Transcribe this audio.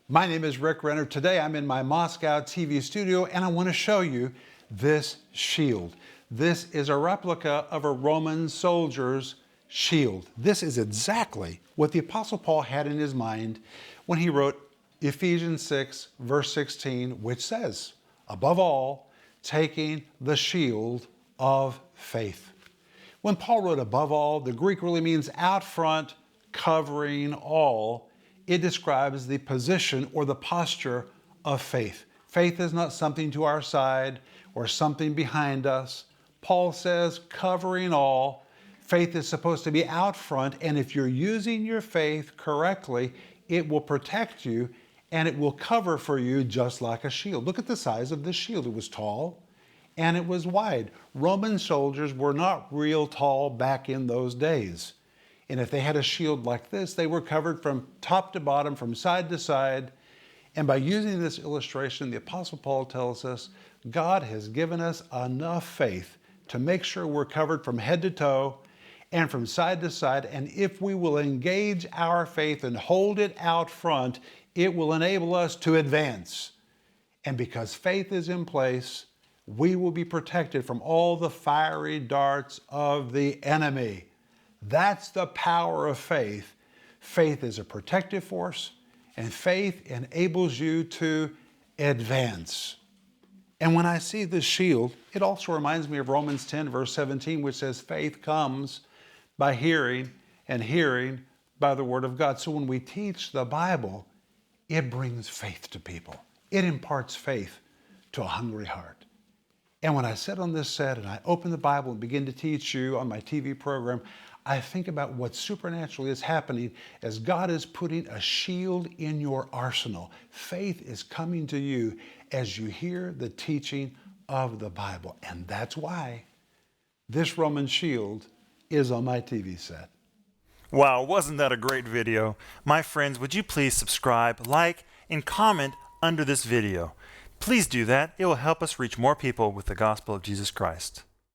My name is Rick Renner. Today I'm in my Moscow TV studio and I want to show you this shield. This is a replica of a Roman soldier's shield. This is exactly what the Apostle Paul had in his mind when he wrote Ephesians 6 verse 16, which says, above all, taking the shield of faith. When Paul wrote above all, the Greek really means out front, covering all. It describes the position or the posture of faith. Faith is not something to our side or something behind us. Paul says covering all. Faith is supposed to be out front, and if you're using your faith correctly, it will protect you and it will cover for you just like a shield. Look at the size of this shield. It was tall and it was wide. Roman soldiers were not real tall back in those days. And if they had a shield like this, they were covered from top to bottom, from side to side. And by using this illustration, the Apostle Paul tells us God has given us enough faith to make sure we're covered from head to toe and from side to side. And if we will engage our faith and hold it out front, it will enable us to advance. And because faith is in place, we will be protected from all the fiery darts of the enemy. That's the power of faith. Faith is a protective force, and faith enables you to advance. And when I see this shield, it also reminds me of Romans 10, verse 17, which says, faith comes by hearing, and hearing by the word of God. So when we teach the Bible, it brings faith to people. It imparts faith to a hungry heart. And when I sit on this set and I open the Bible and begin to teach you on my TV program, I think about what supernaturally is happening as God is putting a shield in your arsenal. Faith is coming to you as you hear the teaching of the Bible. And that's why this Roman shield is on my TV set. Wow, wasn't that a great video? My friends, would you please subscribe, like, and comment under this video? Please do that. It will help us reach more people with the gospel of Jesus Christ.